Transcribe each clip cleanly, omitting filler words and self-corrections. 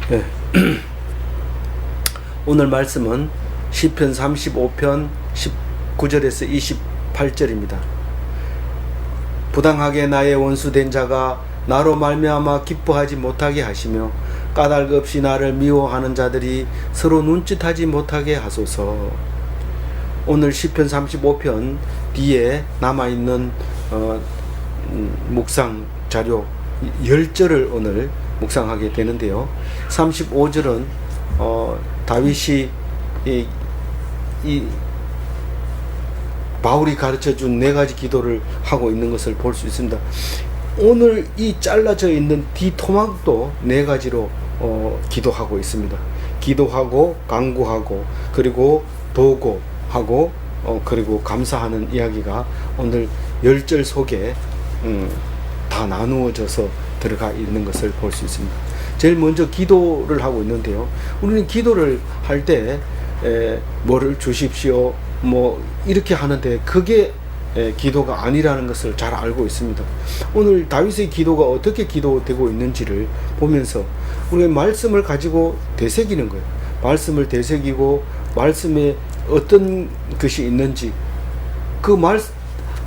네. 오늘 말씀은 시편 35편 19절에서 28절입니다. 부당하게 나의 원수된 자가 나로 말미암아 기뻐하지 못하게 하시며 까닭 없이 나를 미워하는 자들이 서로 눈짓하지 못하게 하소서. 오늘 시편 35편 뒤에 남아있는 묵상 자료 10절을 오늘 묵상하게 되는데요. 35절은 다윗이 이 바울이 가르쳐준 4가지 기도를 하고 있는 것을 볼 수 있습니다. 오늘 이 잘라져 있는 디토막도 4가지로 기도하고 있습니다. 기도하고 간구하고 그리고 도고하고 그리고 감사하는 이야기가 오늘 10절 속에 다 나누어져서 들어가 있는 것을 볼 수 있습니다. 제일 먼저 기도를 하고 있는데요. 우리는 기도를 할 때 뭐를 주십시오 뭐 이렇게 하는데 그게 기도가 아니라는 것을 잘 알고 있습니다. 오늘 다윗의 기도가 어떻게 기도되고 있는지를 보면서 우리가 말씀을 가지고 되새기는 거예요. 말씀을 되새기고 말씀에 어떤 것이 있는지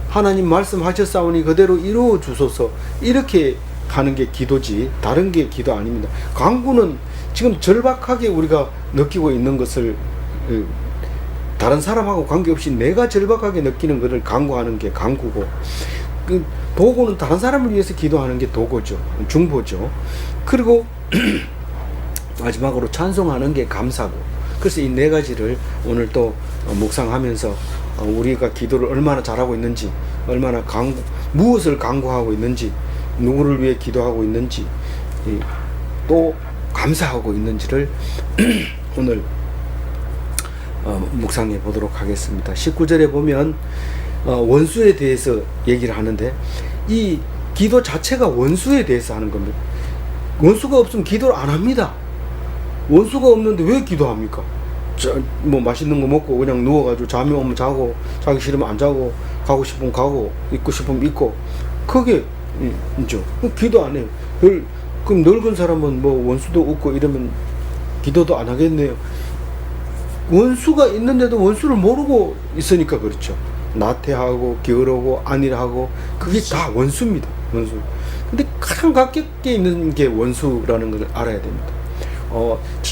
하나님 말씀하셨사오니 그대로 이루어 주소서 이렇게 하는 게 기도지 다른 게 기도 아닙니다. 간구는 지금 절박하게 우리가 느끼고 있는 것을 다른 사람하고 관계없이 내가 절박하게 느끼는 것을 간구하는 게 간구고, 도고는 다른 사람을 위해서 기도하는 게 도고죠. 중보죠. 그리고 마지막으로 찬송하는 게 감사고. 그래서 이 4가지를 오늘 또 묵상하면서 우리가 기도를 얼마나 잘하고 있는지, 얼마나 무엇을 간구하고 있는지, 누구를 위해 기도하고 있는지, 또 감사하고 있는지를 오늘 묵상해 보도록 하겠습니다. 19절에 보면 원수에 대해서 얘기를 하는데 이 기도 자체가 원수에 대해서 하는 겁니다. 원수가 없으면 기도를 안 합니다. 원수가 없는데 왜 기도합니까? 뭐 맛있는 거 먹고 그냥 누워가지고 잠이 오면 자고, 자기 싫으면 안 자고, 가고 싶으면 가고, 있고 싶으면 있고, 그게 있죠. 기도 안 해요. 그럼 늙은 사람은 뭐 원수도 없고 이러면 기도도 안 하겠네요. 원수가 있는데도 원수를 모르고 있으니까 그렇죠. 나태하고 게으르고 안일하고 그게 다 원수입니다. 원수. 근데 가장 가깝게 있는 게 원수라는 걸 알아야 됩니다.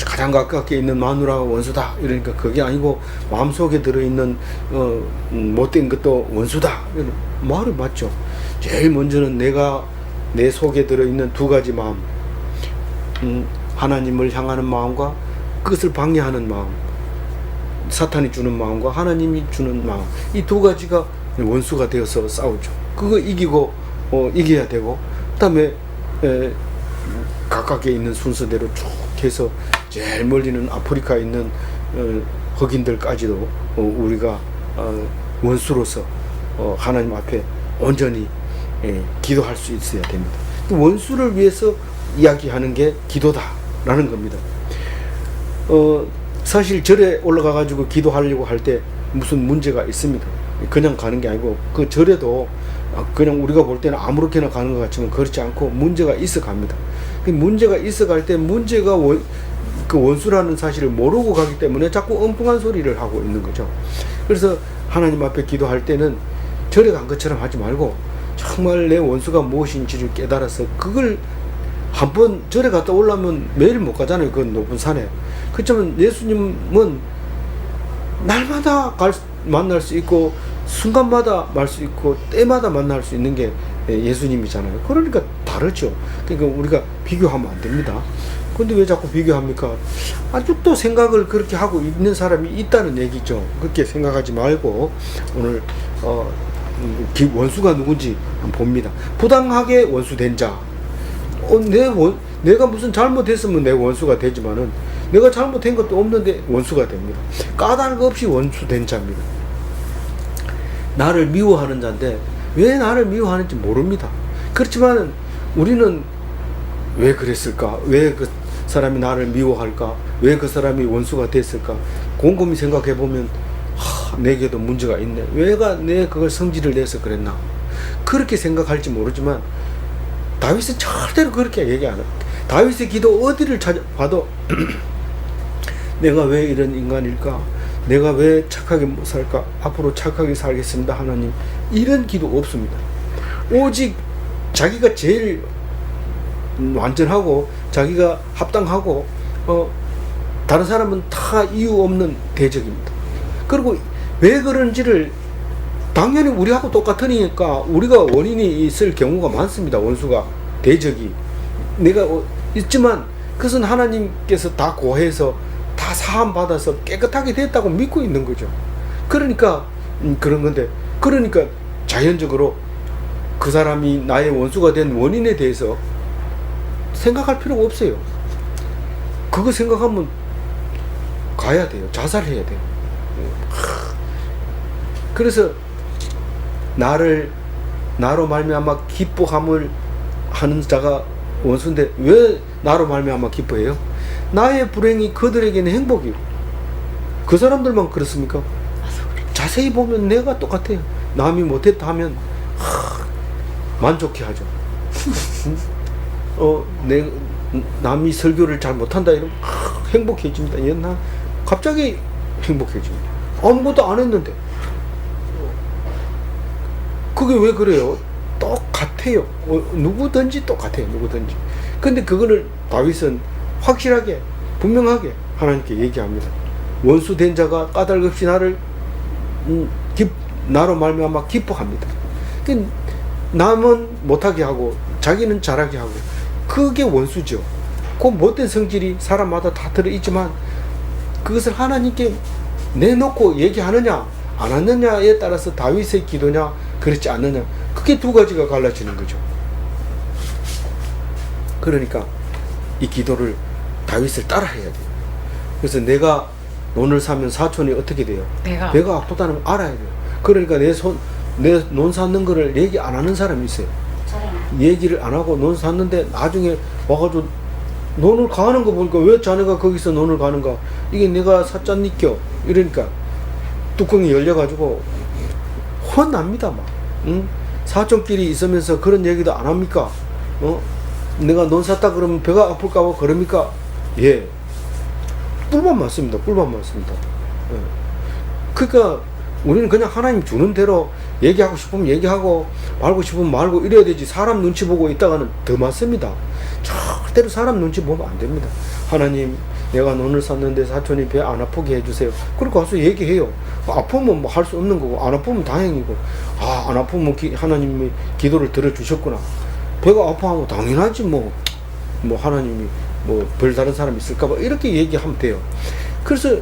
가장 가깝게 있는 마누라가 원수다 이러니까 그게 아니고 마음속에 들어있는 못된 것도 원수다 이런 말이 맞죠. 제일 먼저는 내 속에 들어있는 2가지 마음, 하나님을 향하는 마음과 그것을 방해하는 마음, 사탄이 주는 마음과 하나님이 주는 마음, 이 2가지가 원수가 되어서 싸우죠. 그거 이겨야 되고, 그 다음에 가깝게 있는 순서대로 쭉 해서 제일 멀리는 아프리카에 있는 흑인들까지도 우리가 원수로서 하나님 앞에 온전히 기도할 수 있어야 됩니다. 원수를 위해서 이야기하는 게 기도다라는 겁니다. 사실 절에 올라가 가지고 기도하려고 할 때 무슨 문제가 있습니다. 그냥 가는 게 아니고 그 절에도 그냥 우리가 볼 때는 아무렇게나 가는 것 같지만 그렇지 않고 문제가 있어 갑니다. 그 문제가 있어 갈 때 문제가 그 원수라는 사실을 모르고 가기 때문에 자꾸 엉뚱한 소리를 하고 있는 거죠. 그래서 하나님 앞에 기도할 때는 절에 간 것처럼 하지 말고 정말 내 원수가 무엇인지를 깨달아서 그걸 한번 절에 갔다 올라면 매일 못 가잖아요. 그 높은 산에. 그렇지만 예수님은 날마다 만날 수 있고 순간마다 만날 수 있고 때마다 만날 수 있는 게 예수님이잖아요. 그러니까 다르죠. 그러니까 우리가 비교하면 안 됩니다. 근데 왜 자꾸 비교합니까? 아직도 생각을 그렇게 하고 있는 사람이 있다는 얘기죠. 그렇게 생각하지 말고 오늘 원수가 누군지 한번 봅니다. 부당하게 원수된 자. 내가 무슨 잘못했으면 내 원수가 되지만은 내가 잘못한 것도 없는데 원수가 됩니다. 까닭 없이 원수된 자입니다. 나를 미워하는 자인데 왜 나를 미워하는지 모릅니다. 그렇지만 우리는 왜 그랬을까? 왜 그 사람이 나를 미워할까? 왜 그 사람이 원수가 됐을까? 곰곰이 생각해 보면 내게도 문제가 있네. 내 그걸 성질을 내서 그랬나? 그렇게 생각할지 모르지만 다윗은 절대로 그렇게 얘기 안 해요. 다윗의 기도 어디를 찾아봐도 내가 왜 이런 인간일까? 내가 왜 착하게 못 살까? 앞으로 착하게 살겠습니다, 하나님. 이런 기도 없습니다. 오직 자기가 제일 완전하고 자기가 합당하고 다른 사람은 다 이유 없는 대적입니다. 그리고 왜 그런지를 당연히 우리하고 똑같으니까 우리가 원인이 있을 경우가 많습니다. 원수가, 대적이. 내가 있지만 그것은 하나님께서 다 고해서 다 사함 받아서 깨끗하게 됐다고 믿고 있는 거죠. 그러니까 그런 건데, 그러니까 자연적으로 그 사람이 나의 원수가 된 원인에 대해서 생각할 필요가 없어요. 그거 생각하면 가야 돼요. 자살해야 돼요. 그래서 나로 말미암아 기뻐함을 하는 자가 원수인데 왜 나로 말미암아 기뻐해요? 나의 불행이 그들에게는 행복이요. 그 사람들만 그렇습니까? 자세히 보면 내가 똑같아요. 남이 못했다 하면 만족해 하죠. 남이 설교를 잘 못한다 이러면 행복해집니다. 옛날 갑자기 행복해집니다. 아무것도 안 했는데. 그게 왜 그래요? 똑같아요. 누구든지 똑같아요. 누구든지. 근데 그거를 다윗은 확실하게 분명하게 하나님께 얘기합니다. 원수 된 자가 까닭없이 나로 말미암아 기뻐합니다. 남은 못하게 하고 자기는 잘하게 하고 그게 원수죠. 그 못된 성질이 사람마다 다 들어있지만 그것을 하나님께 내놓고 얘기하느냐 안 하느냐에 따라서 다윗의 기도냐 그렇지 않느냐, 그게 두 가지가 갈라지는 거죠. 그러니까 이 기도를 다윗을 따라 해야 돼요. 그래서 내가 논을 사면 사촌이 어떻게 돼요? 배가 아프다는 걸 알아야 돼요. 그러니까 내 논 샀는 거를 얘기 안 하는 사람이 있어요. 얘기를 안 하고 논 샀는데 나중에 와가지고 논을 가는 거 보니까 왜 자네가 거기서 논을 가는가? 이게 내가 샀잖니껴. 이러니까 뚜껑이 열려가지고 혼납니다, 막. 응? 사촌끼리 있으면서 그런 얘기도 안 합니까? 내가 논 샀다 그러면 배가 아플까봐 그럽니까? 예. 뿔만 맞습니다. 뿔만 맞습니다. 예. 그러니까 우리는 그냥 하나님 주는 대로 얘기하고 싶으면 얘기하고 말고 싶으면 말고 이래야 되지. 사람 눈치 보고 있다가는 더 맞습니다. 절대로 사람 눈치 보면 안 됩니다. 하나님, 내가 논을 샀는데 사촌이 배 안 아프게 해주세요. 그리고 가서 얘기해요. 아프면 뭐 할 수 없는 거고, 안 아프면 다행이고, 안 아프면 하나님이 기도를 들어주셨구나. 배가 아파하면 당연하지 뭐 하나님이 별다른 사람이 있을까봐 이렇게 얘기하면 돼요. 그래서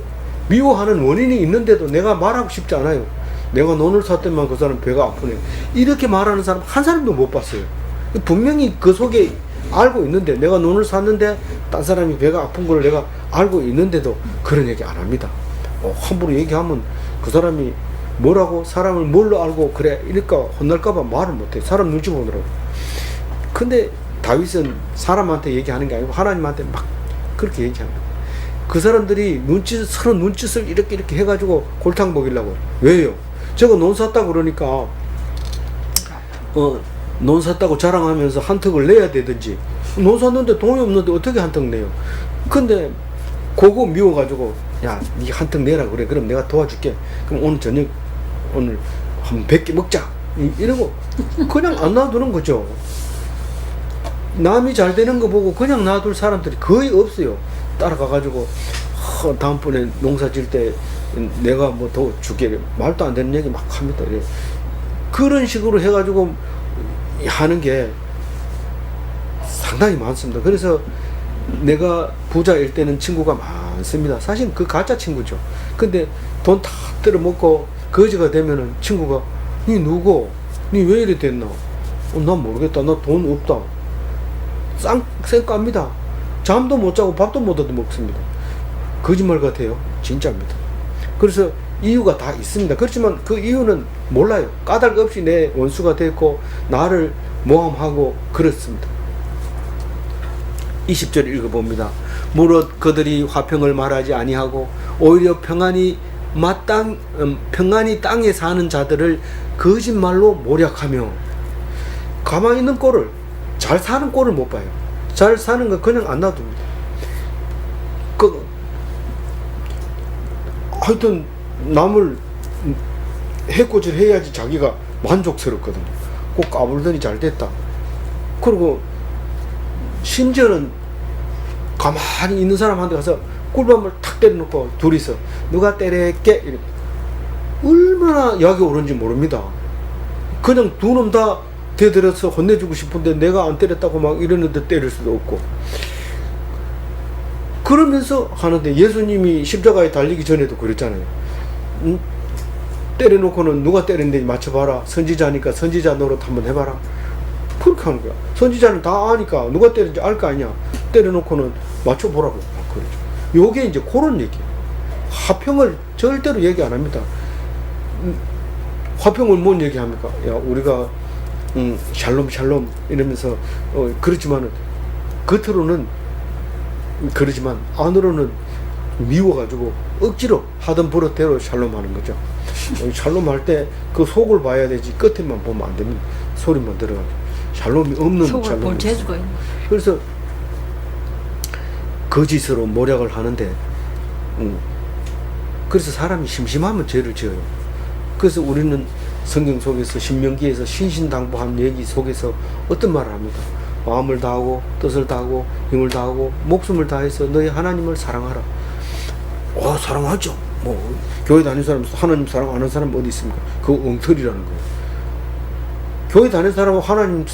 미워하는 원인이 있는데도 내가 말하고 싶지 않아요. 내가 논을 샀더만 그 사람 배가 아프네. 이렇게 말하는 사람 한 사람도 못 봤어요. 분명히 그 속에 알고 있는데, 내가 논을 샀는데 딴 사람이 배가 아픈 걸 내가 알고 있는데도 그런 얘기 안 합니다. 함부로 얘기하면 그 사람이 뭐라고 사람을 뭘로 알고 그래 이럴까 혼날까봐 말을 못해. 사람 눈치 보느라고. 근데 다윗은 사람한테 얘기하는 게 아니고 하나님한테 막 그렇게 얘기합니다. 그 사람들이 서로 눈짓을 이렇게 해가지고 골탕 먹이려고. 왜요? 저거 논 샀다고 그러니까 논 샀다고 자랑하면서 한턱을 내야 되든지, 논 샀는데 돈이 없는데 어떻게 한턱 내요? 근데 그거 미워가지고 야, 니 한턱 내라 그래. 그럼 내가 도와줄게. 그럼 오늘 저녁 한 100개 먹자 이러고 그냥 안 놔두는 거죠. 남이 잘 되는 거 보고 그냥 놔둘 사람들이 거의 없어요. 따라가가지고 다음번에 농사 질 때 내가 뭐 더 줄게, 말도 안 되는 얘기 막 합니다. 그런 식으로 해가지고 하는 게 상당히 많습니다. 그래서 내가 부자일 때는 친구가 많습니다. 사실 그 가짜 친구죠. 근데 돈 다 들어먹고 거지가 되면은 친구가 니 누구? 니 왜 이래 됐나? 난 모르겠다. 나 돈 없다. 쌩깝니다. 잠도 못 자고 밥도 못 얻어 먹습니다. 거짓말 같아요. 진짜입니다. 그래서 이유가 다 있습니다. 그렇지만 그 이유는 몰라요. 까닭 없이 내 원수가 됐고 나를 모함하고 그렇습니다. 20절 읽어봅니다. 무릇 그들이 화평을 말하지 아니하고 오히려 평안히 땅에 사는 자들을 거짓말로 모략하며, 가만히 있는 꼴을, 잘 사는 꼴을 못 봐요. 잘 사는 거 그냥 안 놔둡니다. 하여튼 남을 해코지를 해야지 자기가 만족스럽거든요. 꼭 까불더니 잘 됐다. 그리고 심지어는 가만히 있는 사람한테 가서 꿀밤을 탁 때려놓고 둘이서 누가 때릴게 이래. 얼마나 약이 오른지 모릅니다. 그냥 두 놈 다 대들어서 혼내주고 싶은데 내가 안 때렸다고 막 이러는데 때릴 수도 없고 그러면서 하는데, 예수님이 십자가에 달리기 전에도 그랬잖아요. 때려놓고는 누가 때렸는지 맞춰봐라. 선지자니까 선지자 노릇 한번 해봐라. 그렇게 하는 거야. 선지자는 다 아니까 누가 때렸는지 알 거 아니야. 때려놓고는 맞춰보라고. 그러죠. 요게 이제 그런 얘기예요. 화평을 절대로 얘기 안 합니다. 화평을 뭔 얘기합니까? 야, 우리가 샬롬 샬롬 이러면서 그렇지만은 겉으로는 그러지만 안으로는 미워가지고 억지로 하던 버릇대로 샬롬하는 거죠. 샬롬 할 때 그 속을 봐야 되지 끝에만 보면 안 됩니다. 소리만 들어가지고 샬롬이 없는 속을 볼 재주가 있는. 그래서 거짓으로 모략을 하는데 그래서 사람이 심심하면 죄를 지어요. 그래서 우리는 성경 속에서 신명기에서 신신당부한 얘기 속에서 어떤 말을 합니다. 마음을 다하고 뜻을 다하고 힘을 다하고 목숨을 다해서 너희 하나님을 사랑하라. 사랑하죠. 뭐 교회 다니는 사람 하나님 사랑 안 하는 사람 어디 있습니까? 그거 엉터리라는 거예요. 교회 다니는 사람은 하나님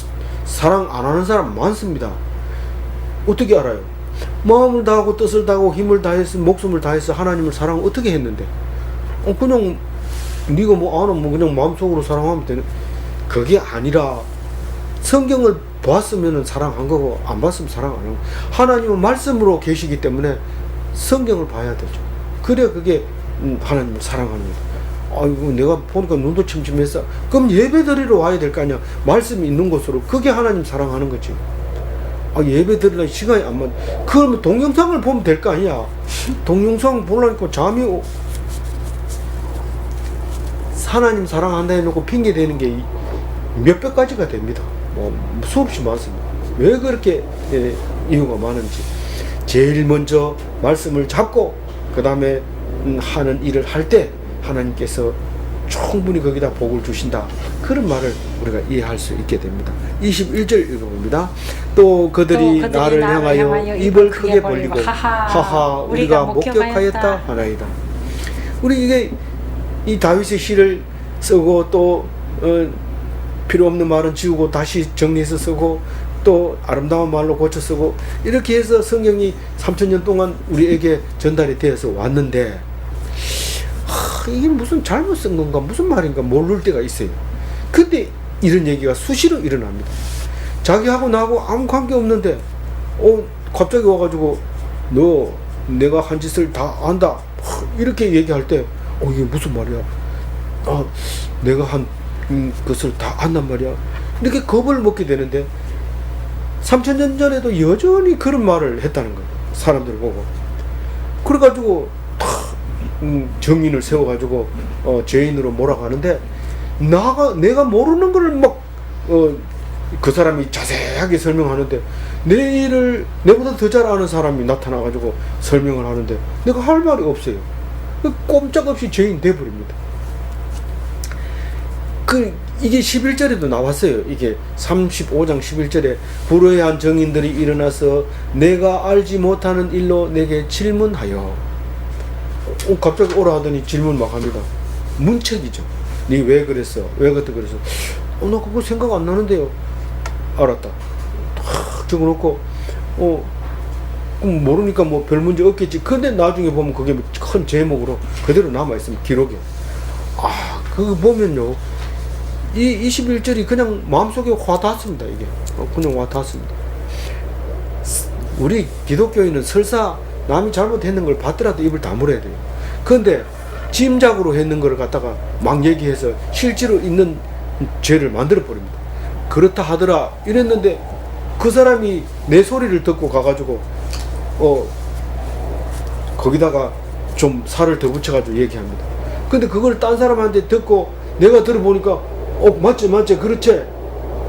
사랑 안 하는 사람 많습니다. 어떻게 알아요? 마음을 다하고 뜻을 다하고 힘을 다해서 목숨을 다해서 하나님을 사랑 어떻게 했는데? 그냥 네가 뭐 아는 뭐 그냥 마음속으로 사랑하면 되는. 그게 아니라 성경을 보았으면 사랑한 거고 안 봤으면 사랑 안 하고, 하나님은 말씀으로 계시기 때문에 성경을 봐야 되죠. 그래 그게 하나님을 사랑하는 거예요. 아이고 내가 보니까 눈도 침침했어. 그럼 예배 드리러 와야 될 거 아니야. 말씀이 있는 곳으로. 그게 하나님 사랑하는 거지. 예배 드리려면 시간이 안 맞. 그러면 동영상을 보면 될 거 아니야. 동영상 보려니까 잠이 하나님 사랑한다 해놓고 핑계 대는 게 몇백 가지가 됩니다. 수없이 많습니다. 왜 그렇게 이유가 많은지. 제일 먼저 말씀을 잡고 그 다음에 하는 일을 할 때 하나님께서 충분히 거기다 복을 주신다. 그런 말을 우리가 이해할 수 있게 됩니다. 21절 읽어봅니다. 또 그들이 나를 향하여 입을 크게 벌리고 하하 우리가 목격하였다 하나이다. 우리 이게 이 다윗의 시를 쓰고 또 필요 없는 말은 지우고 다시 정리해서 쓰고 또 아름다운 말로 고쳐 쓰고 이렇게 해서 성경이 3000년 동안 우리에게 전달이 되어서 왔는데 이게 무슨 잘못 쓴 건가 무슨 말인가 모를 때가 있어요. 근데 이런 얘기가 수시로 일어납니다. 자기하고 나하고 아무 관계 없는데 갑자기 와가지고 너 내가 한 짓을 다 안다 이렇게 얘기할 때 이게 무슨 말이야. 내가 한 것을 다 안단 말이야. 이렇게 겁을 먹게 되는데 3000년 전에도 여전히 그런 말을 했다는 거예요. 사람들 보고. 그래가지고 정인을 세워가지고 죄인으로 몰아가는데 내가 모르는 걸 막 그 사람이 자세하게 설명하는데 내 일을 내보다 더 잘 아는 사람이 나타나가지고 설명을 하는데 내가 할 말이 없어요. 꼼짝없이 죄인 돼버립니다. 이게 11절에도 나왔어요. 이게 35장 11절에 불의한 정인들이 일어나서 내가 알지 못하는 일로 내게 질문하여 갑자기 오라 하더니 질문 막 합니다. 문책이죠. 니 왜 그랬어? 왜 그때 그랬어? 나 그거 생각 안 나는데요. 알았다. 탁 적어놓고 모르니까 뭐 별 문제 없겠지. 근데 나중에 보면 그게 큰 제목으로 그대로 남아있으면 기록에 그거 보면요 이 21절이 그냥 마음속에 와 닿습니다. 이게 그냥 와 닿습니다. 우리 기독교인은 설사 남이 잘못했는 걸 봤더라도 입을 다물어야 돼요. 그런데 짐작으로 했는 걸 갖다가 막 얘기해서 실제로 있는 죄를 만들어 버립니다. 그렇다 하더라 이랬는데 그 사람이 내 소리를 듣고 가가지고 거기다가 좀 살을 더 붙여가지고 얘기합니다. 근데 그걸 딴 사람한테 듣고 내가 들어보니까 맞지 그렇지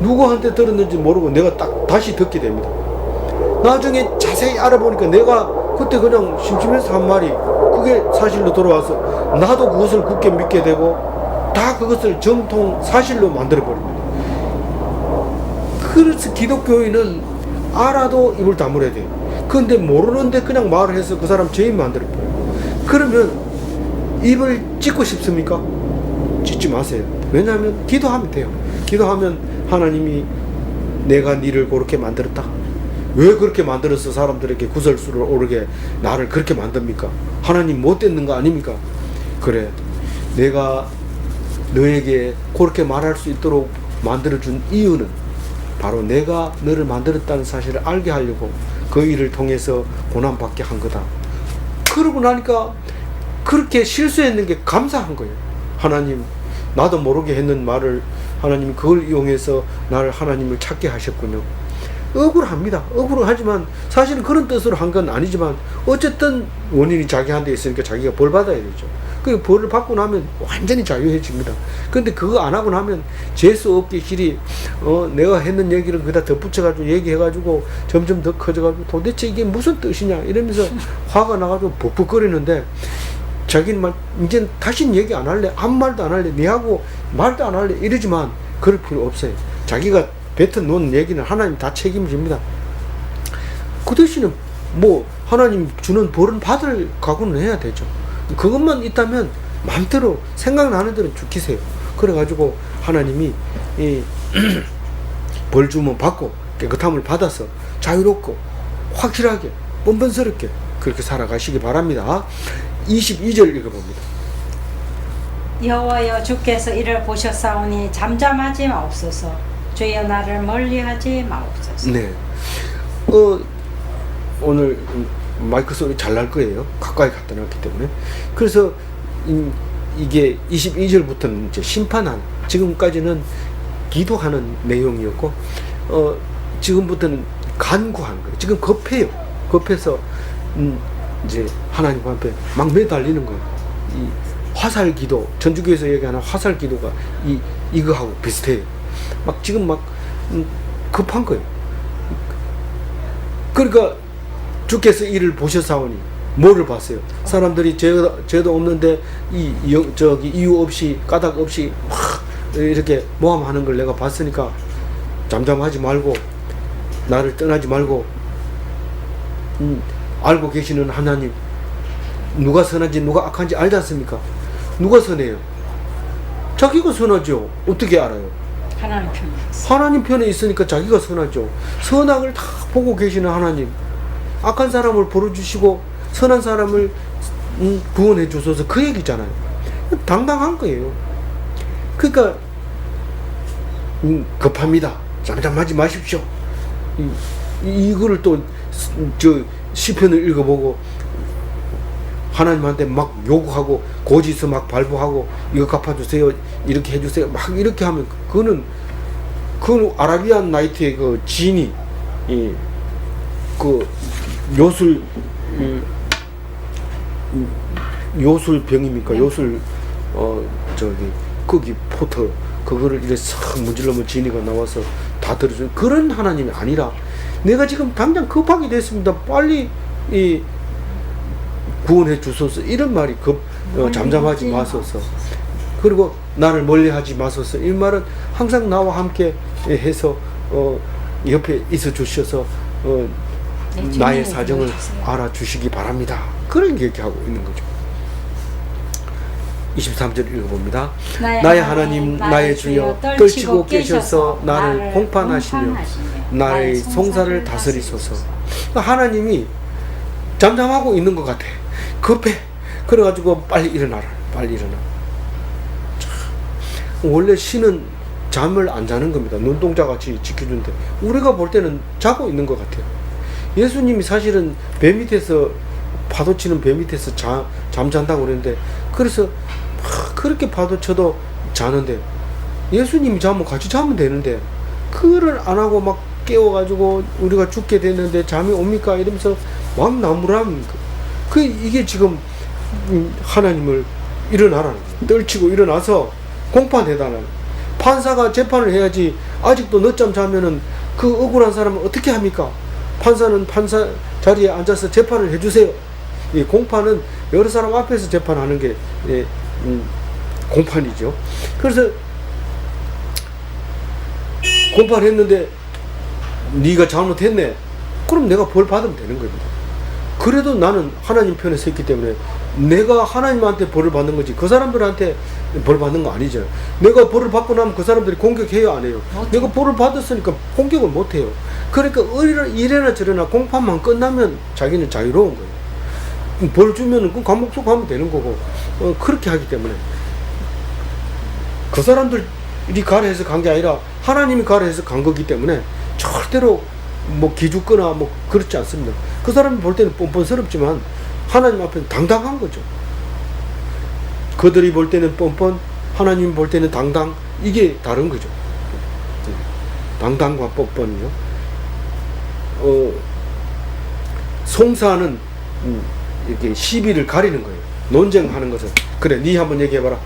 누구한테 들었는지 모르고 내가 딱 다시 듣게 됩니다. 나중에 자세히 알아보니까 내가 그때 그냥 심심해서 한 말이 그게 사실로 돌아와서 나도 그것을 굳게 믿게 되고 다 그것을 정통 사실로 만들어 버립니다. 그래서 기독교인은 알아도 입을 다물어야 돼요. 그런데 모르는데 그냥 말을 해서 그 사람 죄인 만들어 버려요. 그러면 입을 찢고 싶습니까? 찢지 마세요. 왜냐하면 기도하면 돼요. 기도하면 하나님이 내가 니를 그렇게 만들었다. 왜 그렇게 만들어서 사람들에게 구설수를 오르게 나를 그렇게 만듭니까? 하나님 못됐는 거 아닙니까? 그래, 내가 너에게 그렇게 말할 수 있도록 만들어준 이유는 바로 내가 너를 만들었다는 사실을 알게 하려고 그 일을 통해서 고난받게 한 거다. 그러고 나니까 그렇게 실수했는 게 감사한 거예요. 하나님, 나도 모르게 했는 말을 하나님이 그걸 이용해서 나를 하나님을 찾게 하셨군요. 억울합니다. 억울하지만 사실은 그런 뜻으로 한 건 아니지만 어쨌든 원인이 자기한테 있으니까 자기가 벌 받아야 되죠. 그 벌을 받고 나면 완전히 자유해집니다. 근데 그거 안 하고 나면 재수 없게 길이 내가 했는 얘기를 거기다 덧붙여가지고 얘기해가지고 점점 더 커져가지고 도대체 이게 무슨 뜻이냐 이러면서 화가 나가지고 벅벅거리는데 자기는 막 이제 다시는 얘기 안 할래, 아무 말도 안 할래, 니하고 말도 안 할래 이러지만 그럴 필요 없어요. 자기가 뱉어놓은 얘기는 하나님 다 책임집니다. 그 대신에 뭐 하나님 주는 벌은 받을 각오는 해야 되죠. 그것만 있다면 마음대로 생각나는 대로 죽이세요. 그래가지고 하나님이 이 벌 주면 받고 깨끗함을 받아서 자유롭고 확실하게 뻔뻔스럽게 그렇게 살아가시기 바랍니다. 22절 읽어봅니다. 여호와여, 주께서 이를 보셨사오니 잠잠하지 마옵소서. 주여, 나를 멀리하지 마옵소서. 네. 오늘 마이크 소리 잘 날 거예요. 가까이 갖다 놨기 때문에. 그래서 이게 22절부터는 이제 심판한, 지금까지는 기도하는 내용이었고 지금부터는 간구하는 거예요. 지금 급해요. 급해서 이제 하나님 앞에 막 매달리는 거예요. 이 화살 기도, 전주교에서 얘기하는 화살 기도가 이거하고 비슷해요. 막 지금 막 급한 거예요. 그러니까 주께서 이를 보셨사오니 뭐를 봤어요? 사람들이 죄도 없는데 이유 없이 까닭 없이 막 이렇게 모함하는 걸 내가 봤으니까 잠잠하지 말고 나를 떠나지 말고 알고 계시는 하나님, 누가 선한지 누가 악한지 알지 않습니까? 누가 선해요? 자기가 선하죠. 어떻게 알아요? 하나님 편에 하나님 편에 있으니까 자기가 선하죠. 선악을 다 보고 계시는 하나님, 악한 사람을 벌어주시고 선한 사람을 구원해 주셔서 그 얘기잖아요. 당당한 거예요. 그러니까 급합니다. 잠잠하지 마십시오. 이거를 또 시편을 읽어보고 하나님한테 막 요구하고 고지서 막 발부하고 이거 갚아주세요, 이렇게 해주세요, 막 이렇게 하면 그거는 아라비안 나이트의 그 진이 그 요술병입니까? 요술 거기 포터 그거를 이렇게 싹 문질러면 진이가 나와서 다 들어주는 그런 하나님이 아니라, 내가 지금 당장 급하게 됐습니다, 빨리 구원해 주소서, 이런 말이 잠잠하지 마소서, 그리고 나를 멀리하지 마소서, 이 말은 항상 나와 함께 해서 옆에 있어 주셔서 나의 사정을 알아주시기 바랍니다. 그런 얘기하고 있는 거죠. 23절 읽어봅니다. 나의 하나님, 나의 주여, 떨치고 깨셔서 나를 공판하시며 나의 송사를 다스리소서. 하나님이 잠잠하고 있는 것 같아. 급해. 그래가지고 빨리 일어나라. 빨리 일어나. 원래 신은 잠을 안 자는 겁니다. 눈동자같이 지켜준데 우리가 볼 때는 자고 있는 것 같아요. 예수님이 사실은 배 밑에서, 파도 치는 배 밑에서 잠잔다고 그랬는데, 그래서 그렇게 파도 쳐도 자는데, 예수님이 자면 같이 자면 되는데 그거를 안 하고 막 깨워가지고 우리가 죽게 됐는데 잠이 옵니까? 이러면서 막 나무랍니까? 이게 지금 하나님을 일어나라는, 떨치고 일어나서 공판해달라는, 판사가 재판을 해야지. 아직도 늦잠 자면은 그 억울한 사람은 어떻게 합니까? 판사는 판사 자리에 앉아서 재판을 해주세요. 이 공판은 여러 사람 앞에서 재판하는 게 공판이죠. 그래서 공판했는데 네가 잘못했네. 그럼 내가 벌 받으면 되는 겁니다. 그래도 나는 하나님 편에 섰기 때문에 내가 하나님한테 벌을 받는 거지 그 사람들한테 벌 받는 거 아니죠. 내가 벌을 받고 나면 그 사람들이 공격해요, 안 해요? 내가 벌을 받았으니까 공격을 못 해요. 그러니까 이래나 저래나 공판만 끝나면 자기는 자유로운 거예요. 벌 주면은 그 감옥 속 가면 되는 거고 그렇게 하기 때문에 그 사람들이 가려해서 간 게 아니라 하나님이 가려해서 간 거기 때문에 절대로 뭐 기죽거나 뭐 그렇지 않습니다. 그 사람이 볼 때는 뻔뻔스럽지만 하나님 앞에는 당당한 거죠. 그들이 볼 때는 뻔뻔, 하나님이 볼 때는 당당, 이게 다른 거죠. 당당과 뻔뻔이요. 송사는 이렇게 시비를 가리는 거예요. 논쟁하는 것은 그래, 네 한번 얘기해봐라.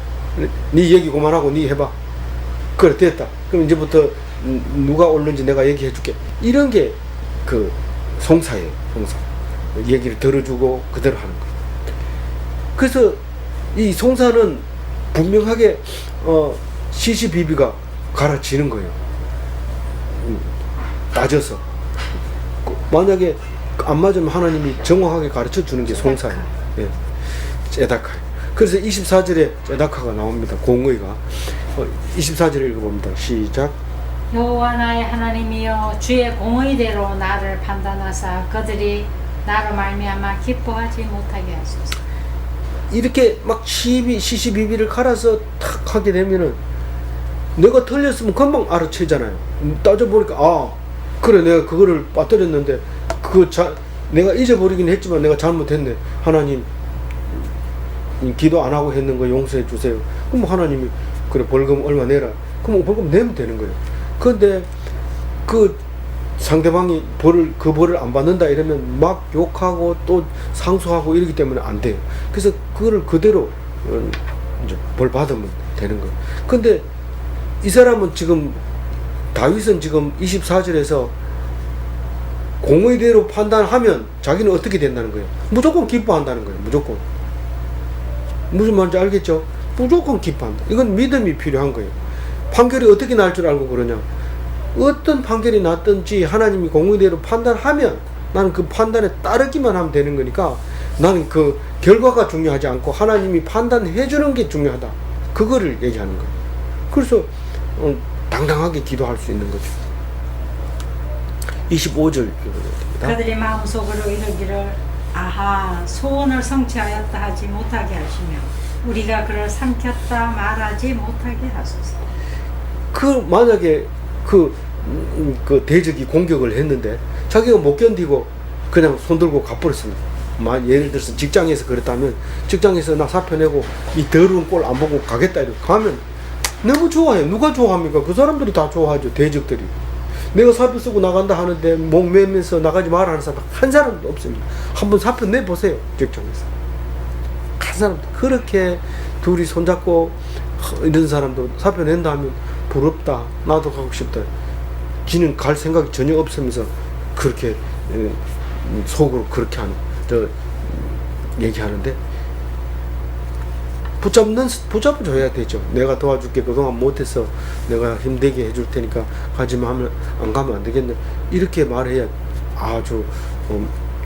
네 얘기 그만하고 네 해봐. 그래, 됐다. 그럼 이제부터 누가 옳는지 내가 얘기해줄게. 이런 게 그 송사예요. 송사. 얘기를 들어주고 그대로 하는 거예요. 그래서 이 송사는 분명하게 시시비비가 가르치는 거예요. 따져서 만약에 안 맞으면 하나님이 정확하게 가르쳐 주는 게 송사예요. 예. 제다카. 그래서 24절에 제다카가 나옵니다. 공의가. 24절 읽어봅니다. 시작. 여호와 나의 하나님이여 주의 공의대로 나를 판단하사 그들이 나로 말미암아 기뻐하지 못하게 하소서. 이렇게 막 시시비비를 갈아서 탁 하게 되면은 내가 틀렸으면 금방 알아채잖아요. 따져보니까 아 그래 내가 그거를 빠뜨렸는데 내가 잊어버리긴 했지만 내가 잘못했네. 하나님 기도 안 하고 했는 거 용서해 주세요. 그럼 하나님이 그래 벌금 얼마 내라. 그럼 벌금 내면 되는 거예요. 그런데 그 상대방이 그 벌을 안 받는다 이러면 막 욕하고 또 상소하고 이러기 때문에 안 돼요. 그래서 그거를 그대로 이제 벌 받으면 되는 거예요. 근데 이 사람은 지금 다윗은 지금 24절에서 공의대로 판단하면 자기는 어떻게 된다는 거예요? 무조건 기뻐한다는 거예요. 무조건. 무슨 말인지 알겠죠? 무조건 기뻐한다. 이건 믿음이 필요한 거예요. 판결이 어떻게 날 줄 알고 그러냐? 어떤 판결이 났든지 하나님이 공의대로 판단하면 나는 그 판단에 따르기만 하면 되는 거니까 나는 그 결과가 중요하지 않고 하나님이 판단해 주는 게 중요하다. 그거를 얘기하는 거예요. 그래서 당당하게 기도할 수 있는 거죠. 25절 읽어봅니다. 그들이 마음속으로 이르기를 아하 소원을 성취하였다 하지 못하게 하시며 우리가 그를 삼켰다 말하지 못하게 하소서. 만약에 그 대적이 공격을 했는데 자기가 못 견디고 그냥 손들고 가버렸습니다. 예를 들어서 직장에서 그랬다면 직장에서 나 사표 내고 이 더러운 꼴 안 보고 가겠다 이렇게 가면 너무 좋아해요. 누가 좋아합니까? 그 사람들이 다 좋아하죠. 대적들이. 내가 사표 쓰고 나간다 하는데 목 매면서 나가지 마라 하는 사람 한 사람도 없습니다. 한번 사표 내보세요. 직장에서. 한 사람도. 그렇게 둘이 손잡고 이런 사람도 사표 낸다 하면 부럽다. 나도 가고 싶다. 지는 갈 생각이 전혀 없으면서 그렇게 속으로 그렇게 얘기하는데 붙잡아줘야 되죠. 내가 도와줄게. 그동안 못해서 내가 힘들게 해줄 테니까 가지마 하면 안 가면 안 되겠네. 이렇게 말해야 아주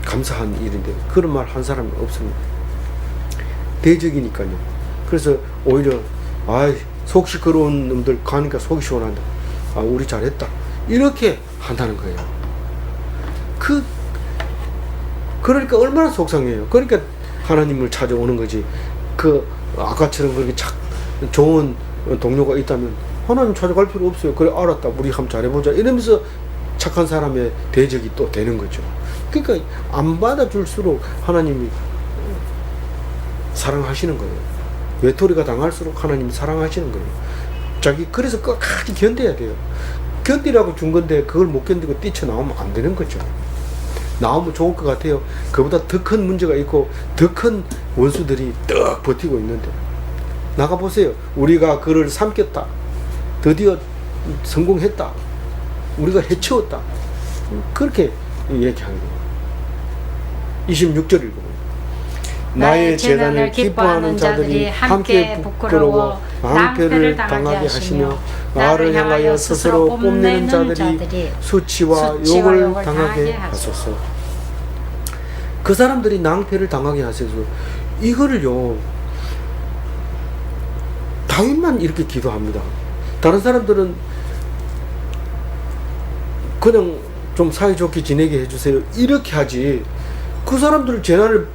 감사한 일인데 그런 말 한 사람이 없습니다. 대적이니까요. 그래서 오히려 속 시끄러운 놈들 가니까 속이 시원한다. 우리 잘했다. 이렇게 한다는 거예요. 그러니까 얼마나 속상해요. 그러니까 하나님을 찾아오는 거지. 아까처럼 그렇게 좋은 동료가 있다면 하나님 찾아갈 필요 없어요. 그래 알았다. 우리 한번 잘해보자. 이러면서 착한 사람의 대적이 또 되는 거죠. 그러니까 안 받아줄수록 하나님이 사랑하시는 거예요. 외톨이가 당할수록 하나님이 사랑하시는 거예요. 그래서 끝까지 견뎌야 돼요. 견디라고 준 건데 그걸 못 견디고 뛰쳐나오면 안 되는 거죠. 나오면 좋을 것 같아요. 그보다 더 큰 문제가 있고 더 큰 원수들이 떡 버티고 있는데 나가보세요. 우리가 그를 삼켰다. 드디어 성공했다. 우리가 해치웠다. 그렇게 얘기하는 거예요. 26절 읽어보세요. 나의 재단을 기뻐하는 자들이 함께 부끄러워 낭패를 당하게 하시며 나를 향하여 스스로 뽐내는 자들이 수치와 욕을 당하게 하소서. 그 사람들이 낭패를 당하게 하소서. 이거를요, 다윗만 이렇게 기도합니다. 다른 사람들은 그냥 좀 사이좋게 지내게 해주세요 이렇게 하지, 그 사람들 재난을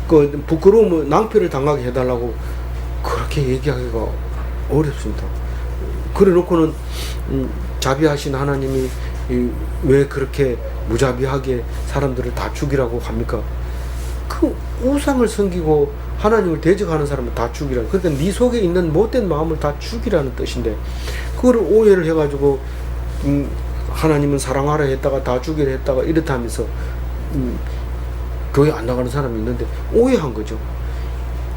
그 부끄러움 낭패를 당하게 해달라고 그렇게 얘기하기가 어렵습니다. 그래 놓고는 자비하신 하나님이 왜 그렇게 무자비하게 사람들을 다 죽이라고 합니까? 그 우상을 섬기고 하나님을 대적하는 사람을 다 죽이라는, 그러니까 네 속에 있는 못된 마음을 다 죽이라는 뜻인데, 그걸 오해를 해가지고 하나님은 사랑하라 했다가 다 죽이라 했다가 이렇다 하면서 교회 안 나가는 사람이 있는데 오해한 거죠.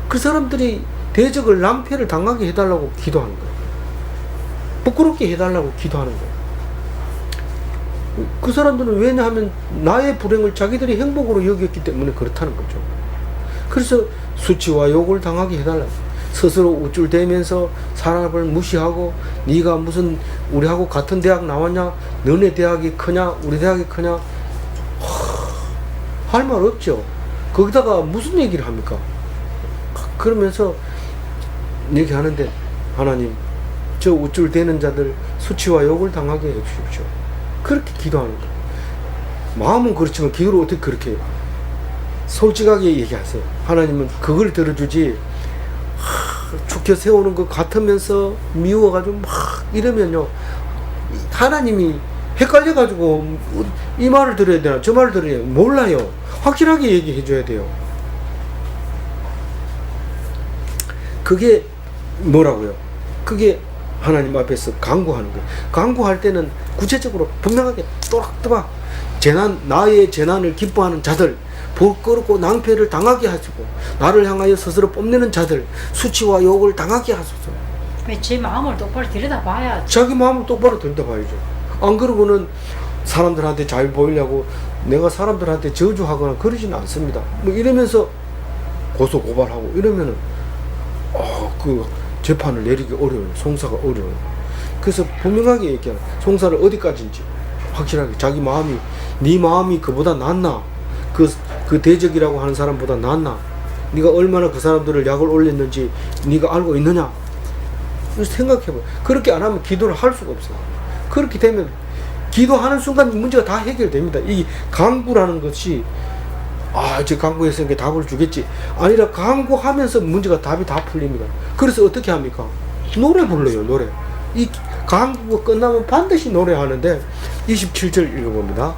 그 사람들이 대적을 낭패를 당하게 해달라고 기도하는 거예요. 부끄럽게 해달라고 기도하는 거예요. 그 사람들은 왜냐하면 나의 불행을 자기들이 행복으로 여겼기 때문에 그렇다는 거죠. 그래서 수치와 욕을 당하게 해달라고, 스스로 우쭐대면서 사람을 무시하고 네가 무슨 우리하고 같은 대학 나왔냐, 너네 대학이 크냐 우리 대학이 크냐, 할 말 없죠. 거기다가 무슨 얘기를 합니까? 그러면서 얘기하는데, 하나님 저 우쭐대는 자들 수치와 욕을 당하게 해주십시오. 그렇게 기도하는 거예요. 마음은 그렇지만 기도를 어떻게 그렇게 해요? 솔직하게 얘기하세요. 하나님은 그걸 들어주지, 죽여 세우는 것 같으면서 미워가지고 막 이러면요, 하나님이 헷갈려가지고 이 말을 들어야 되나 저 말을 들어야 되나 몰라요. 확실하게 얘기해 줘야 돼요. 그게 뭐라고요? 그게 하나님 앞에서 간구하는 거예요. 간구할 때는 구체적으로 분명하게 또박또박 나의 재난을 기뻐하는 자들, 부끄럽고 낭패를 당하게 하시고 나를 향하여 스스로 뽐내는 자들, 수치와 욕을 당하게 하소서. 제 마음을 똑바로 들여다봐야지. 자기 마음을 똑바로 들여다봐야죠. 안 그러고는 사람들한테 잘 보이려고 내가 사람들한테 저주하거나 그러지는 않습니다. 뭐 이러면서 고소 고발하고 이러면은 그 재판을 내리기 어려워요. 송사가 어려워요. 그래서 분명하게 얘기하는, 송사를 어디까지인지 확실하게 자기 마음이, 네 마음이 그보다 낫나, 그 대적이라고 하는 사람보다 낫나, 네가 얼마나 그 사람들을 약을 올렸는지 네가 알고 있느냐, 생각해봐. 그렇게 안 하면 기도를 할 수가 없어요. 그렇게 되면 기도하는 순간 문제가 다 해결됩니다. 이 강구라는 것이 저 강구했으니까 답을 주겠지 아니라, 강구하면서 문제가 답이 다 풀립니다. 그래서 어떻게 합니까? 노래 불러요. 노래. 이 강구가 끝나면 반드시 노래하는데 27절 읽어봅니다.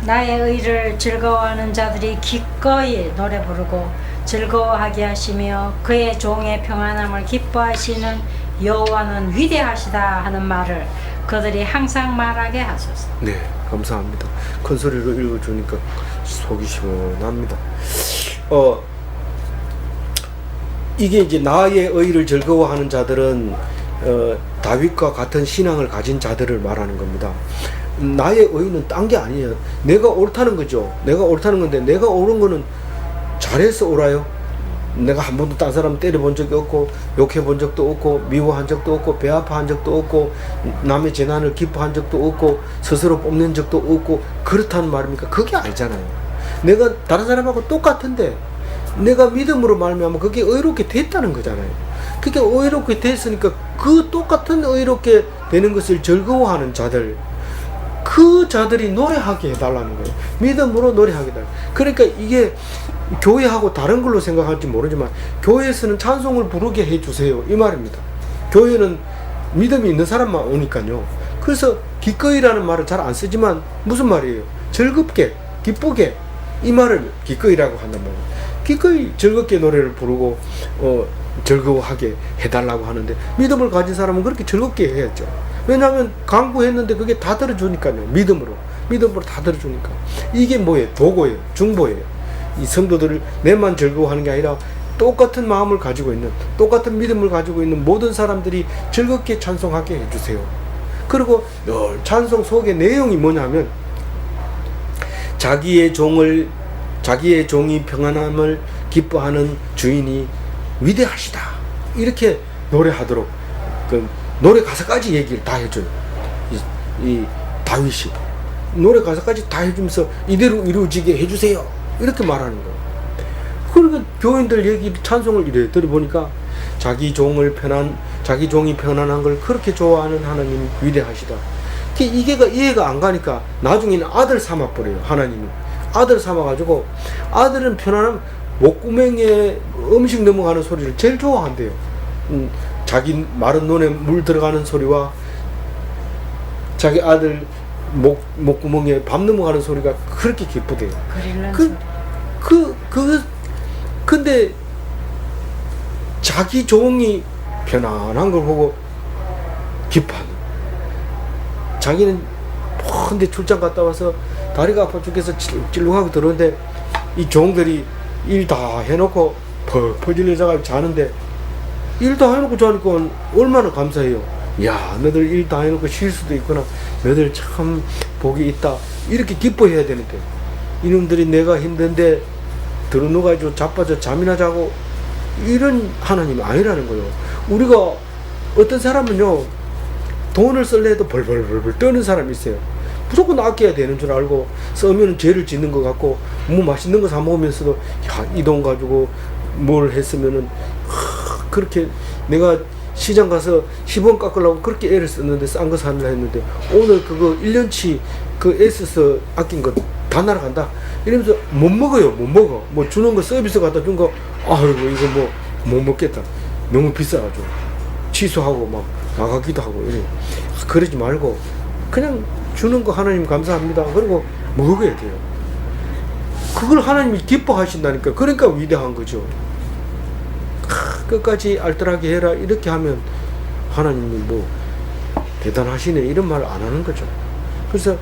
나의 의를 즐거워하는 자들이 기꺼이 노래 부르고 즐거워하게 하시며 그의 종의 평안함을 기뻐하시는 여호와는 위대하시다 하는 말을 그들이 항상 말하게 하소서. 네, 감사합니다. 큰 소리로 읽어주니까 속이 시원합니다. 이게 이제 나의 의를 즐거워하는 자들은 다윗과 같은 신앙을 가진 자들을 말하는 겁니다. 나의 의는 딴 게 아니에요. 내가 옳다는 거죠. 내가 옳다는 건데, 내가 옳은 거는 잘해서 옳아요. 내가 한 번도 딴 사람 때려본 적이 없고, 욕해본 적도 없고, 미워한 적도 없고, 배 아파한 적도 없고, 남의 재난을 기뻐한 적도 없고, 스스로 뽐낸 적도 없고, 그렇다는 말입니까? 그게 아니잖아요. 내가 다른 사람하고 똑같은데 내가 믿음으로 말미암아 그게 의롭게 됐다는 거잖아요. 그게 의롭게 됐으니까 그 똑같은 의롭게 되는 것을 즐거워하는 자들, 그 자들이 노래하게 해달라는 거예요. 믿음으로 노래하게 해달라. 그러니까 이게 교회하고 다른 걸로 생각할지 모르지만 교회에서는 찬송을 부르게 해주세요 이 말입니다. 교회는 믿음이 있는 사람만 오니까요. 그래서 기꺼이라는 말을 잘 안 쓰지만 무슨 말이에요? 즐겁게, 기쁘게, 이 말을 기꺼이라고 한단 말이에요. 기꺼이 즐겁게 노래를 부르고 즐거워하게 해달라고 하는데, 믿음을 가진 사람은 그렇게 즐겁게 해야죠. 왜냐하면 강구했는데 그게 다 들어주니까요. 믿음으로 다 들어주니까. 이게 뭐예요? 도고예요. 중보예요. 이 성도들을 내만 즐거워하는 게 아니라 똑같은 마음을 가지고 있는, 똑같은 믿음을 가지고 있는 모든 사람들이 즐겁게 찬송하게 해주세요. 그리고 늘 찬송 속의 내용이 뭐냐면 자기의 종이 평안함을 기뻐하는 주인이 위대하시다 이렇게 노래하도록 그 노래 가사까지 얘기를 다 해줘요. 이 다윗이 노래 가사까지 다 해주면서 이대로 이루어지게 해주세요 이렇게 말하는 거예요. 그러니까 교인들 얘기 찬송을 이래 들어보니까 자기 종이 편안한 걸 그렇게 좋아하는 하나님 위대하시다. 이해가 안 가니까 나중에는 아들 삼아버려요. 하나님이 아들 삼아가지고 아들은 편안함 목구멍에 음식 넘어가는 소리를 제일 좋아한대요. 자기 마른 논에 물 들어가는 소리와 자기 아들 목구멍에 밥 넘어가는 소리가 그렇게 기쁘대요. 근데 자기 종이 편안한 걸 보고 기뻐하는. 자기는 먼데 출장 갔다 와서 다리가 아파 죽겠어 찔렁하고 들어오는데 이 종들이 일 다 해놓고 퍼질러 자가 자는데 일 다 해놓고 자니까 얼마나 감사해요. 야, 너들 일 다 해놓고 쉴 수도 있구나. 너들 참 복이 있다. 이렇게 기뻐해야 되는데 이놈들이 내가 힘든데 들어누가지고 자빠져 잠이나 자고 이런 하나님이 아니라는 거예요. 우리가 어떤 사람은요 돈을 쓸래 해도 벌벌벌 떠는 사람이 있어요. 무조건 아껴야 되는 줄 알고 쓰면 죄를 짓는 것 같고 뭐 맛있는 거 사 먹으면서도 야, 이 돈 가지고 뭘 했으면은 그렇게 내가 시장 가서 10원 깎으려고 그렇게 애를 썼는데 싼 거 사느라 했는데 오늘 그거 1년치 그 애써서 아낀 거 다 날아간다 이러면서 못 먹어요. 못 먹어. 뭐 주는 거 서비스 갖다 준 거 아이고 이거 뭐 못 먹겠다. 너무 비싸가지고 취소하고 막 나가기도 하고 이래. 그러지 말고 그냥 주는 거 하나님 감사합니다. 그리고 먹어야 돼요. 그걸 하나님이 기뻐하신다니까. 그러니까 위대한 거죠. 끝까지 알뜰하게 해라 이렇게 하면 하나님이 뭐 대단하시네 이런 말을 안 하는 거죠. 그래서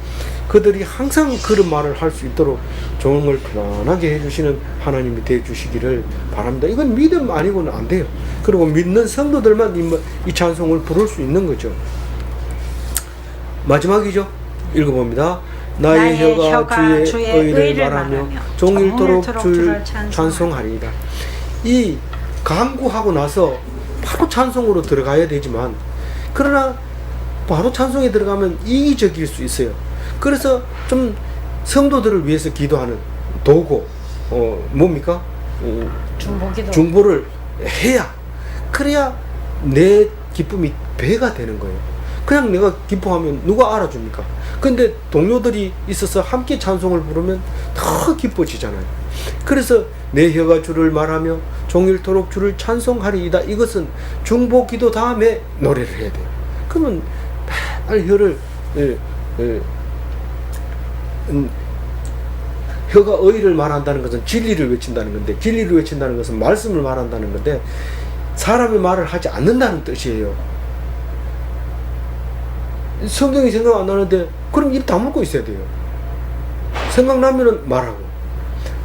그들이 항상 그런 말을 할 수 있도록 종을 편안하게 해주시는 하나님이 되어주시기를 바랍니다. 이건 믿음 아니고는 안 돼요. 그리고 믿는 성도들만 이 찬송을 부를 수 있는 거죠. 마지막이죠. 읽어봅니다. 나의 혀가 주의 의를 말하며 종일토록 주를 찬송하리이다. 이 강구하고 나서 바로 찬송으로 들어가야 되지만 그러나 바로 찬송에 들어가면 이기적일 수 있어요. 그래서 좀 성도들을 위해서 기도하는 도구 뭡니까? 중보를 해야 그래야 내 기쁨이 배가 되는 거예요. 그냥 내가 기뻐하면 누가 알아줍니까? 근데 동료들이 있어서 함께 찬송을 부르면 더 기뻐지잖아요. 그래서 내 혀가 주를 말하며 종일토록 주를 찬송하리이다. 이것은 중보 기도 다음에 노래를 해야 돼요. 그러면 맨날 혀를 혀가 의를 말한다는 것은 진리를 외친다는 건데 진리를 외친다는 것은 말씀을 말한다는 건데 사람의 말을 하지 않는다는 뜻이에요. 성경이 생각 안 나는데 그럼 입 다물고 있어야 돼요. 생각나면은 말하고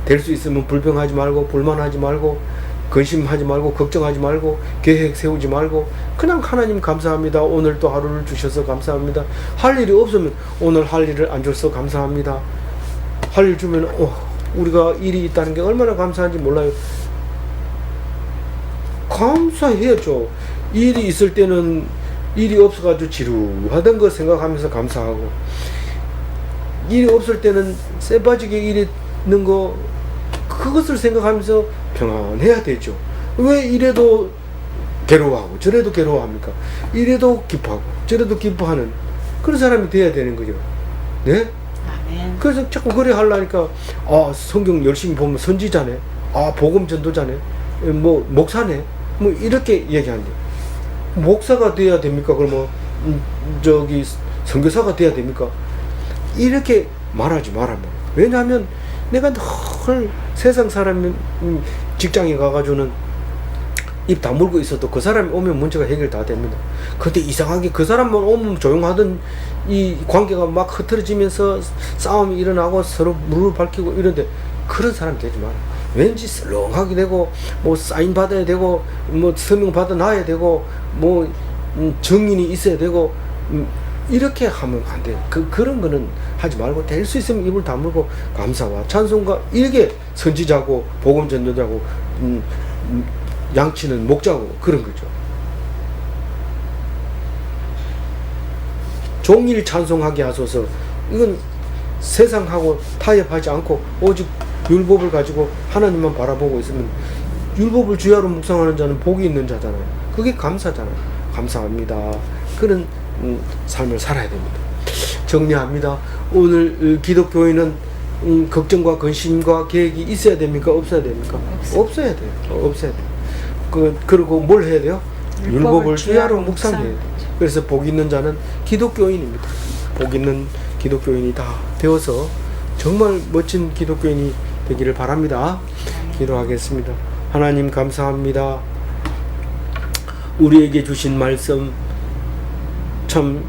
될 수 있으면 불평하지 말고 불만하지 말고 근심하지 말고 걱정하지 말고 계획 세우지 말고 그냥 하나님 감사합니다. 오늘 또 하루를 주셔서 감사합니다. 할 일이 없으면 오늘 할 일을 안 줘서 감사합니다. 할 일 주면 우리가 일이 있다는 게 얼마나 감사한지 몰라요. 감사해야죠. 일이 있을 때는 일이 없어가지고 지루하던 거 생각하면서 감사하고 일이 없을 때는 쎄빠지게 일이 있는 거 그것을 생각하면서 평안해야 되죠. 왜 이래도 괴로워하고 저래도 괴로워합니까? 이래도 기뻐하고 저래도 기뻐하는 그런 사람이 돼야 되는 거죠. 네? 아멘. 그래서 자꾸 그래 하려니까 성경 열심히 보면 선지자네, 복음 전도자네, 뭐 목사네, 뭐 이렇게 얘기하는데 목사가 돼야 됩니까? 그러면 저기 선교사가 돼야 됩니까? 이렇게 말하지 말아요. 왜냐하면 내가 늘 세상 사람 직장에 가가지고는 입 다물고 있어도 그 사람이 오면 문제가 해결 다 됩니다. 근데 이상하게 그 사람만 오면 조용하던 이 관계가 막 흐트러지면서 싸움이 일어나고 서로 물을 밝히고 이런데 그런 사람이 되지 마라. 왠지 썰렁하게 되고 뭐 사인 받아야 되고 뭐 서명 받아 놔야 되고 뭐 증인이 있어야 되고 이렇게 하면 안 돼. 그런 거는 하지 말고 될 수 있으면 입을 다물고 감사와 찬송과 이게 선지자고 복음 전도자고 양치는 목자고 그런 거죠. 종일 찬송하게 하소서. 이건 세상하고 타협하지 않고 오직 율법을 가지고 하나님만 바라보고 있으면 율법을 주야로 묵상하는 자는 복이 있는 자잖아요. 그게 감사잖아요. 감사합니다. 그런 삶을 살아야 됩니다. 정리합니다. 오늘 기독교인은 걱정과 근심과 계획이 있어야 됩니까? 없어야 됩니까? 없어야 돼요. 없어야 돼요. 그리고 뭘 해야 돼요? 율법을 주야로 묵상해야 돼요. 그래서 복 있는 자는 기독교인입니다. 복 있는 기독교인이 다 되어서 정말 멋진 기독교인이 되기를 바랍니다. 기도하겠습니다. 하나님 감사합니다. 우리에게 주신 말씀 참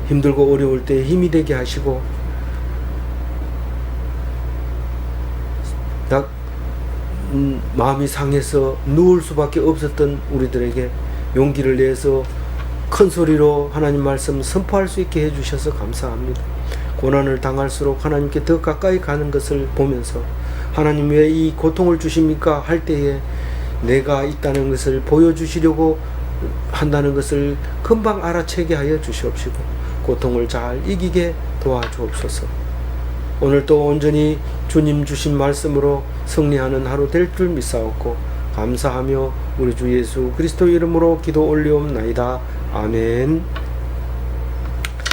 힘들고 어려울 때 힘이 되게 하시고 마음이 상해서 누울 수밖에 없었던 우리들에게 용기를 내서 큰 소리로 하나님 말씀 선포할 수 있게 해주셔서 감사합니다. 고난을 당할수록 하나님께 더 가까이 가는 것을 보면서 하나님 왜 이 고통을 주십니까? 할 때에 내가 있다는 것을 보여주시려고 한다는 것을 금방 알아채게 하여 주시옵시고 고통을 잘 이기게 도와주옵소서. 오늘 또 온전히 주님 주신 말씀으로 승리하는 하루 될 줄 믿사옵고 감사하며 우리 주 예수 그리스도 이름으로 기도 올리옵나이다. 아멘.